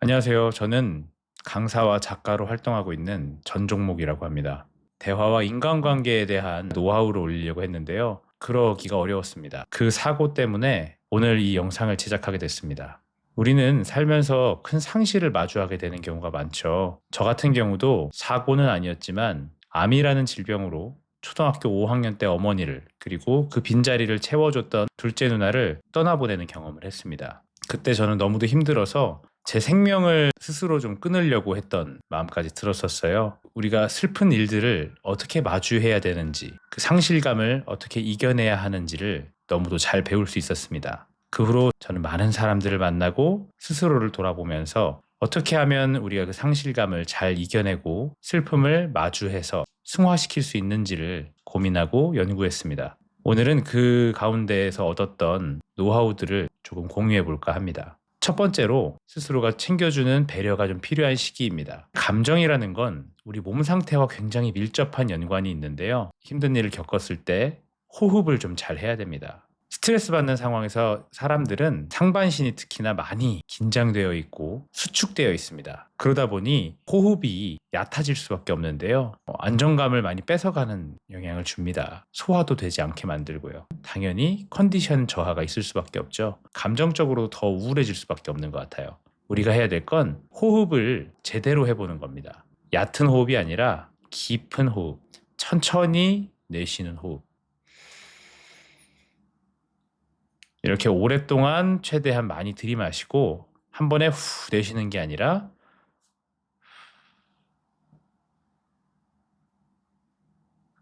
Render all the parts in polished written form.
안녕하세요. 저는 강사와 작가로 활동하고 있는 전종목이라고 합니다. 대화와 인간관계에 대한 노하우를 올리려고 했는데요. 그러기가 어려웠습니다. 그 사고 때문에 오늘 이 영상을 제작하게 됐습니다. 우리는 살면서 큰 상실을 마주하게 되는 경우가 많죠. 저 같은 경우도 사고는 아니었지만 암이라는 질병으로 초등학교 5학년 때 어머니를 그리고 그 빈자리를 채워줬던 둘째 누나를 떠나보내는 경험을 했습니다. 그때 저는 너무도 힘들어서 제 생명을 스스로 좀 끊으려고 했던 마음까지 들었었어요. 우리가 슬픈 일들을 어떻게 마주해야 되는지, 그 상실감을 어떻게 이겨내야 하는지를 너무도 잘 배울 수 있었습니다. 그 후로 저는 많은 사람들을 만나고 스스로를 돌아보면서 어떻게 하면 우리가 그 상실감을 잘 이겨내고 슬픔을 마주해서 승화시킬 수 있는지를 고민하고 연구했습니다. 오늘은 그 가운데에서 얻었던 노하우들을 조금 공유해 볼까 합니다. 첫 번째로 스스로가 챙겨주는 배려가 좀 필요한 시기입니다. 감정이라는 건 우리 몸 상태와 굉장히 밀접한 연관이 있는데요. 힘든 일을 겪었을 때 호흡을 좀 잘 해야 됩니다. 스트레스 받는 상황에서 사람들은 상반신이 특히나 많이 긴장되어 있고 수축되어 있습니다. 그러다 보니 호흡이 얕아질 수밖에 없는데요. 안정감을 많이 뺏어가는 영향을 줍니다. 소화도 되지 않게 만들고요. 당연히 컨디션 저하가 있을 수밖에 없죠. 감정적으로 더 우울해질 수밖에 없는 것 같아요. 우리가 해야 될 건 호흡을 제대로 해보는 겁니다. 얕은 호흡이 아니라 깊은 호흡, 천천히 내쉬는 호흡. 이렇게 오랫동안 최대한 많이 들이마시고 한 번에 후 내쉬는 게 아니라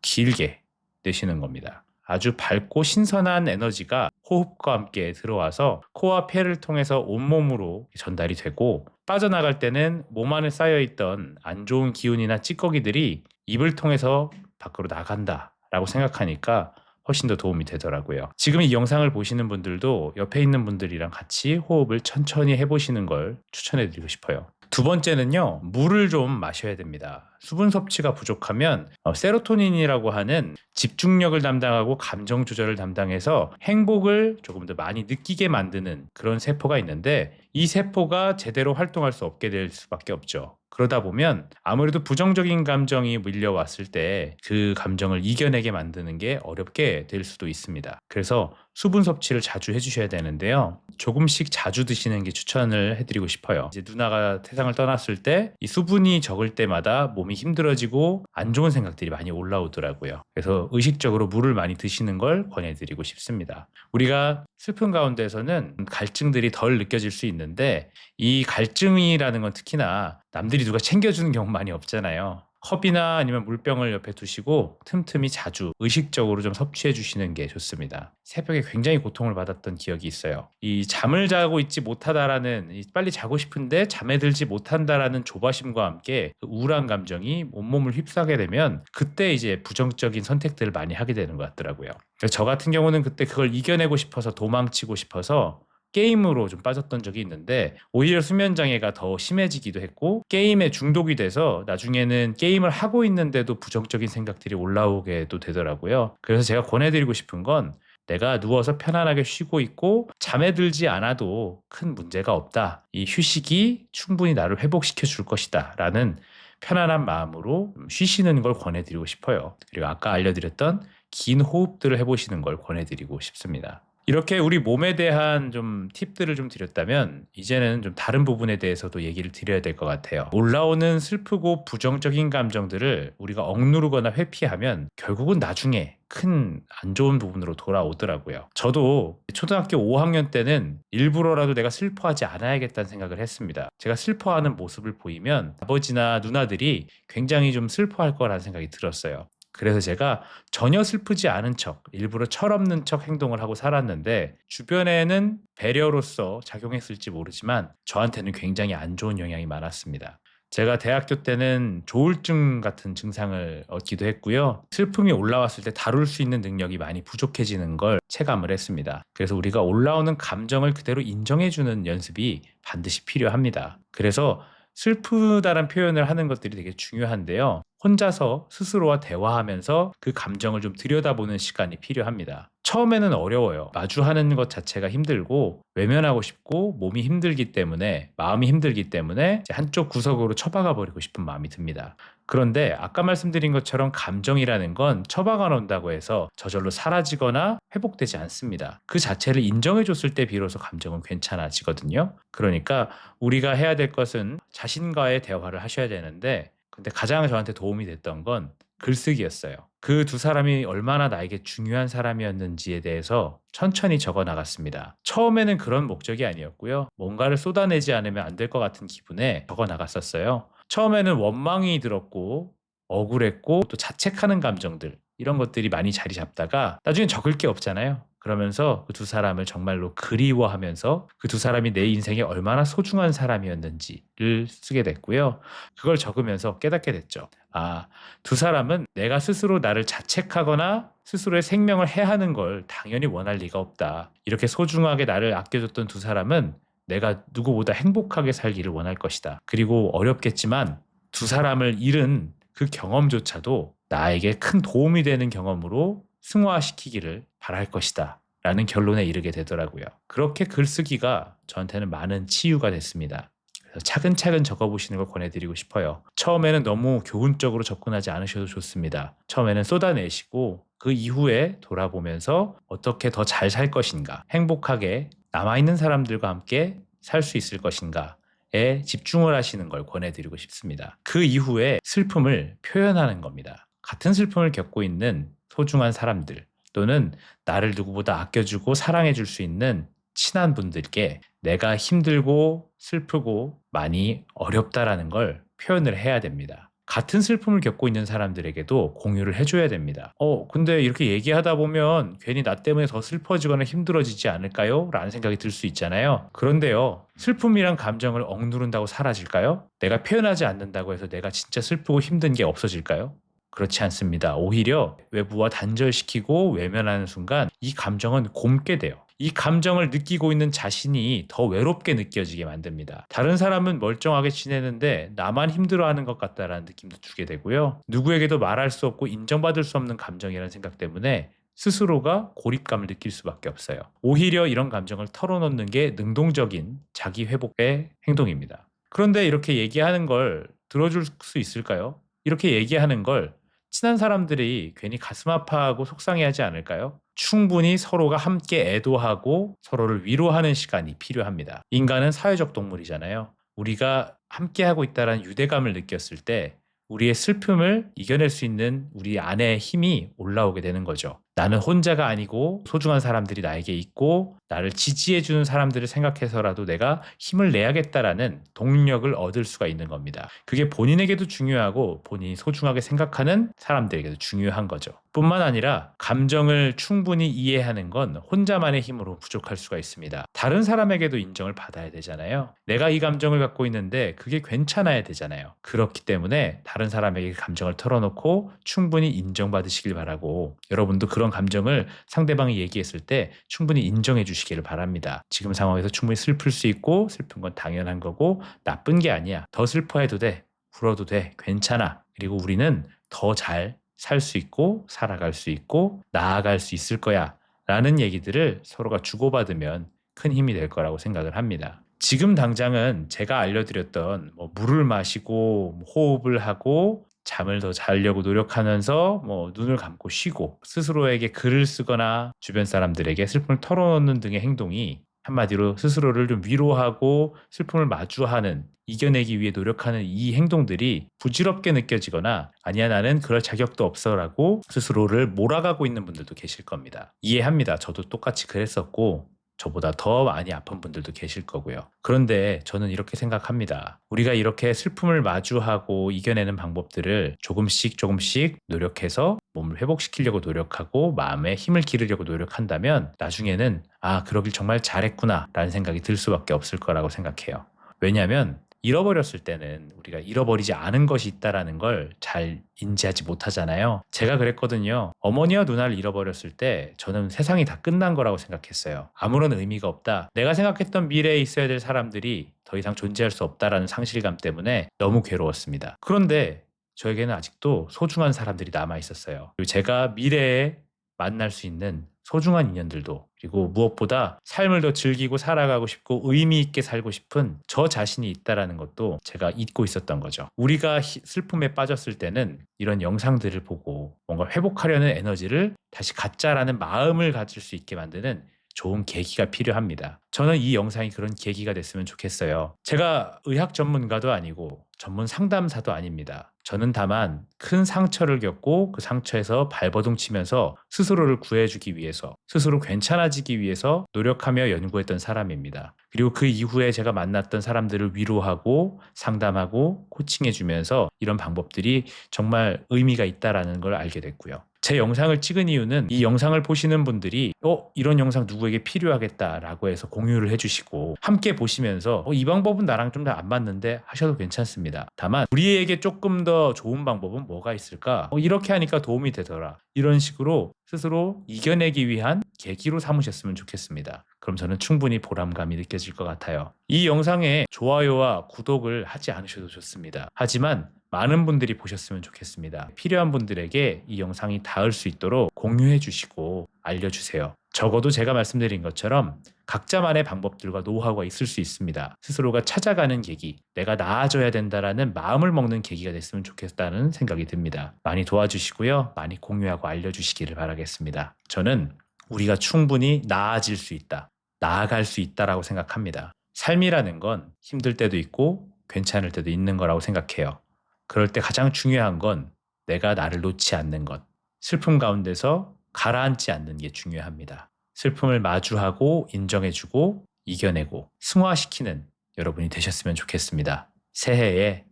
길게 내쉬는 겁니다. 아주 밝고 신선한 에너지가 호흡과 함께 들어와서 코와 폐를 통해서 온몸으로 전달이 되고 빠져나갈 때는 몸 안에 쌓여있던 안 좋은 기운이나 찌꺼기들이 입을 통해서 밖으로 나간다라고 생각하니까 훨씬 더 도움이 되더라고요. 지금 이 영상을 보시는 분들도 옆에 있는 분들이랑 같이 호흡을 천천히 해보시는 걸 추천해드리고 싶어요. 두 번째는요, 물을 좀 마셔야 됩니다. 수분 섭취가 부족하면 세로토닌이라고 하는 집중력을 담당하고 감정 조절을 담당해서 행복을 조금 더 많이 느끼게 만드는 그런 세포가 있는데 이 세포가 제대로 활동할 수 없게 될 수밖에 없죠. 그러다 보면 아무래도 부정적인 감정이 밀려왔을 때 그 감정을 이겨내게 만드는 게 어렵게 될 수도 있습니다. 그래서 수분 섭취를 자주 해주셔야 되는데요. 조금씩 자주 드시는 게 추천을 해드리고 싶어요. 이제 누나가 세상을 떠났을 때 이 수분이 적을 때마다 몸이 힘들어지고 안 좋은 생각들이 많이 올라오더라고요. 그래서 의식적으로 물을 많이 드시는 걸 권해드리고 싶습니다. 우리가 슬픈 가운데서는 갈증들이 덜 느껴질 수 있는데 이 갈증이라는 건 특히나 남들이 누가 챙겨주는 경우 많이 없잖아요. 컵이나 아니면 물병을 옆에 두시고 틈틈이 자주 의식적으로 좀 섭취해 주시는 게 좋습니다. 새벽에 굉장히 고통을 받았던 기억이 있어요. 이 잠을 자고 있지 못하다라는 빨리 자고 싶은데 잠에 들지 못한다라는 조바심과 함께 그 우울한 감정이 온몸을 휩싸게 되면 그때 이제 부정적인 선택들을 많이 하게 되는 것 같더라고요. 그래서 저 같은 경우는 그때 그걸 이겨내고 싶어서 도망치고 싶어서 게임으로 좀 빠졌던 적이 있는데 오히려 수면 장애가 더 심해지기도 했고 게임에 중독이 돼서 나중에는 게임을 하고 있는데도 부정적인 생각들이 올라오게도 되더라고요. 그래서 제가 권해드리고 싶은 건 내가 누워서 편안하게 쉬고 있고 잠에 들지 않아도 큰 문제가 없다. 이 휴식이 충분히 나를 회복시켜 줄 것이다. 라는 편안한 마음으로 쉬시는 걸 권해드리고 싶어요. 그리고 아까 알려드렸던 긴 호흡들을 해보시는 걸 권해드리고 싶습니다. 이렇게 우리 몸에 대한 좀 팁들을 좀 드렸다면 이제는 좀 다른 부분에 대해서도 얘기를 드려야 될 것 같아요. 올라오는 슬프고 부정적인 감정들을 우리가 억누르거나 회피하면 결국은 나중에 큰 안 좋은 부분으로 돌아오더라고요. 저도 초등학교 5학년 때는 일부러라도 내가 슬퍼하지 않아야겠다는 생각을 했습니다. 제가 슬퍼하는 모습을 보이면 아버지나 누나들이 굉장히 좀 슬퍼할 거라는 생각이 들었어요. 그래서 제가 전혀 슬프지 않은 척, 일부러 철없는 척 행동을 하고 살았는데 주변에는 배려로서 작용했을지 모르지만 저한테는 굉장히 안 좋은 영향이 많았습니다. 제가 대학교 때는 조울증 같은 증상을 얻기도 했고요. 슬픔이 올라왔을 때 다룰 수 있는 능력이 많이 부족해지는 걸 체감을 했습니다. 그래서 우리가 올라오는 감정을 그대로 인정해주는 연습이 반드시 필요합니다. 그래서 슬프다는 표현을 하는 것들이 되게 중요한데요. 혼자서 스스로와 대화하면서 그 감정을 좀 들여다보는 시간이 필요합니다. 처음에는 어려워요. 마주하는 것 자체가 힘들고 외면하고 싶고 몸이 힘들기 때문에 마음이 힘들기 때문에 이제 한쪽 구석으로 처박아 버리고 싶은 마음이 듭니다. 그런데 아까 말씀드린 것처럼 감정이라는 건 처박아 놓는다고 해서 저절로 사라지거나 회복되지 않습니다. 그 자체를 인정해 줬을 때 비로소 감정은 괜찮아지거든요. 그러니까 우리가 해야 될 것은 자신과의 대화를 하셔야 되는데 근데 가장 저한테 도움이 됐던 건 글쓰기였어요. 그 두 사람이 얼마나 나에게 중요한 사람이었는지에 대해서 천천히 적어 나갔습니다. 처음에는 그런 목적이 아니었고요. 뭔가를 쏟아내지 않으면 안 될 것 같은 기분에 적어 나갔었어요. 처음에는 원망이 들었고 억울했고 또 자책하는 감정들 이런 것들이 많이 자리 잡다가 나중엔 적을 게 없잖아요. 그러면서 그 두 사람을 정말로 그리워하면서 그 두 사람이 내 인생에 얼마나 소중한 사람이었는지를 쓰게 됐고요. 그걸 적으면서 깨닫게 됐죠. 아, 두 사람은 내가 스스로 나를 자책하거나 스스로의 생명을 해하는 걸 당연히 원할 리가 없다. 이렇게 소중하게 나를 아껴줬던 두 사람은 내가 누구보다 행복하게 살기를 원할 것이다. 그리고 어렵겠지만 두 사람을 잃은 그 경험조차도 나에게 큰 도움이 되는 경험으로 승화시키기를 바랄 것이다. 라는 결론에 이르게 되더라고요. 그렇게 글쓰기가 저한테는 많은 치유가 됐습니다. 그래서 차근차근 적어보시는 걸 권해드리고 싶어요. 처음에는 너무 교훈적으로 접근하지 않으셔도 좋습니다. 처음에는 쏟아내시고 그 이후에 돌아보면서 어떻게 더 잘 살 것인가, 행복하게 남아있는 사람들과 함께 살 수 있을 것인가에 집중을 하시는 걸 권해드리고 싶습니다. 그 이후에 슬픔을 표현하는 겁니다. 같은 슬픔을 겪고 있는 소중한 사람들 또는 나를 누구보다 아껴주고 사랑해줄 수 있는 친한 분들께 내가 힘들고 슬프고 많이 어렵다라는 걸 표현을 해야 됩니다. 같은 슬픔을 겪고 있는 사람들에게도 공유를 해줘야 됩니다. 근데 이렇게 얘기하다 보면 괜히 나 때문에 더 슬퍼지거나 힘들어지지 않을까요? 라는 생각이 들 수 있잖아요. 그런데요, 슬픔이란 감정을 억누른다고 사라질까요? 내가 표현하지 않는다고 해서 내가 진짜 슬프고 힘든 게 없어질까요? 그렇지 않습니다. 오히려 외부와 단절시키고 외면하는 순간 이 감정은 곪게 돼요. 이 감정을 느끼고 있는 자신이 더 외롭게 느껴지게 만듭니다. 다른 사람은 멀쩡하게 지내는데 나만 힘들어하는 것 같다라는 느낌도 주게 되고요. 누구에게도 말할 수 없고 인정받을 수 없는 감정이라는 생각 때문에 스스로가 고립감을 느낄 수밖에 없어요. 오히려 이런 감정을 털어놓는 게 능동적인 자기 회복의 행동입니다. 그런데 이렇게 얘기하는 걸 들어줄 수 있을까요? 이렇게 얘기하는 걸 친한 사람들이 괜히 가슴 아파하고 속상해하지 않을까요? 충분히 서로가 함께 애도하고 서로를 위로하는 시간이 필요합니다. 인간은 사회적 동물이잖아요. 우리가 함께하고 있다는 유대감을 느꼈을 때 우리의 슬픔을 이겨낼 수 있는 우리 안의 힘이 올라오게 되는 거죠. 나는 혼자가 아니고 소중한 사람들이 나에게 있고 나를 지지해주는 사람들을 생각해서라도 내가 힘을 내야겠다라는 동력을 얻을 수가 있는 겁니다. 그게 본인에게도 중요하고 본인이 소중하게 생각하는 사람들에게도 중요한 거죠. 뿐만 아니라 감정을 충분히 이해하는 건 혼자만의 힘으로 부족할 수가 있습니다. 다른 사람에게도 인정을 받아야 되잖아요. 내가 이 감정을 갖고 있는데 그게 괜찮아야 되잖아요. 그렇기 때문에 다른 사람에게 감정을 털어놓고 충분히 인정받으시길 바라고 여러분도 그런 감정을 상대방이 얘기했을 때 충분히 인정해 주시기를 바랍니다. 지금 상황에서 충분히 슬플 수 있고 슬픈 건 당연한 거고 나쁜 게 아니야. 더 슬퍼해도 돼. 울어도 돼. 괜찮아. 그리고 우리는 더 잘 살 수 있고 살아갈 수 있고 나아갈 수 있을 거야. 라는 얘기들을 서로가 주고받으면 큰 힘이 될 거라고 생각을 합니다. 지금 당장은 제가 알려드렸던 물을 마시고 호흡을 하고 잠을 더 자려고 노력하면서 눈을 감고 쉬고 스스로에게 글을 쓰거나 주변 사람들에게 슬픔을 털어놓는 등의 행동이 한마디로 스스로를 좀 위로하고 슬픔을 마주하는 이겨내기 위해 노력하는 이 행동들이 부질없게 느껴지거나 아니야 나는 그럴 자격도 없어라고 스스로를 몰아가고 있는 분들도 계실 겁니다. 이해합니다. 저도 똑같이 그랬었고 저보다 더 많이 아픈 분들도 계실 거고요. 그런데 저는 이렇게 생각합니다. 우리가 이렇게 슬픔을 마주하고 이겨내는 방법들을 조금씩 노력해서 몸을 회복시키려고 노력하고 마음에 힘을 기르려고 노력한다면 나중에는 그러길 정말 잘했구나 라는 생각이 들 수밖에 없을 거라고 생각해요. 왜냐하면 잃어버렸을 때는 우리가 잃어버리지 않은 것이 있다는 걸 잘 인지하지 못하잖아요. 제가 그랬거든요. 어머니와 누나를 잃어버렸을 때 저는 세상이 다 끝난 거라고 생각했어요. 아무런 의미가 없다. 내가 생각했던 미래에 있어야 될 사람들이 더 이상 존재할 수 없다라는 상실감 때문에 너무 괴로웠습니다. 그런데 저에게는 아직도 소중한 사람들이 남아 있었어요. 그리고 제가 미래에 만날 수 있는 소중한 인연들도, 그리고 무엇보다 삶을 더 즐기고 살아가고 싶고 의미 있게 살고 싶은 저 자신이 있다라는 것도 제가 잊고 있었던 거죠. 우리가 슬픔에 빠졌을 때는 이런 영상들을 보고 뭔가 회복하려는 에너지를 다시 갖자라는 마음을 가질 수 있게 만드는 좋은 계기가 필요합니다. 저는 이 영상이 그런 계기가 됐으면 좋겠어요. 제가 의학 전문가도 아니고 전문 상담사도 아닙니다. 저는 다만 큰 상처를 겪고 그 상처에서 발버둥 치면서 스스로를 구해주기 위해서, 스스로 괜찮아지기 위해서 노력하며 연구했던 사람입니다. 그리고 그 이후에 제가 만났던 사람들을 위로하고 상담하고 코칭해주면서 이런 방법들이 정말 의미가 있다라는 걸 알게 됐고요. 제 영상을 찍은 이유는 이 영상을 보시는 분들이 이런 영상 누구에게 필요하겠다라고 해서 공유를 해주시고 함께 보시면서 이 방법은 나랑 좀 더 안 맞는데 하셔도 괜찮습니다. 다만 우리에게 조금 더 좋은 방법은 뭐가 있을까? 이렇게 하니까 도움이 되더라. 이런 식으로 스스로 이겨내기 위한 계기로 삼으셨으면 좋겠습니다. 그럼 저는 충분히 보람감이 느껴질 것 같아요. 이 영상에 좋아요와 구독을 하지 않으셔도 좋습니다. 하지만 많은 분들이 보셨으면 좋겠습니다. 필요한 분들에게 이 영상이 닿을 수 있도록 공유해 주시고 알려주세요. 적어도 제가 말씀드린 것처럼 각자만의 방법들과 노하우가 있을 수 있습니다. 스스로가 찾아가는 계기, 내가 나아져야 된다라는 마음을 먹는 계기가 됐으면 좋겠다는 생각이 듭니다. 많이 도와주시고요. 많이 공유하고 알려주시기를 바라겠습니다. 저는 우리가 충분히 나아질 수 있다, 나아갈 수 있다라고 생각합니다. 삶이라는 건 힘들 때도 있고 괜찮을 때도 있는 거라고 생각해요. 그럴 때 가장 중요한 건 내가 나를 놓지 않는 것, 슬픔 가운데서 가라앉지 않는 게 중요합니다. 슬픔을 마주하고 인정해주고 이겨내고 승화시키는 여러분이 되셨으면 좋겠습니다. 새해에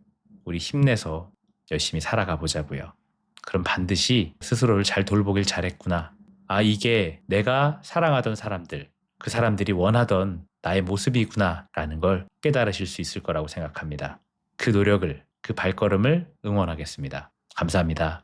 우리 힘내서 열심히 살아가 보자고요. 그럼 반드시 스스로를 잘 돌보길 잘했구나. 이게 내가 사랑하던 사람들, 그 사람들이 원하던 나의 모습이구나 라는 걸 깨달으실 수 있을 거라고 생각합니다. 그 노력을, 그 발걸음을 응원하겠습니다. 감사합니다.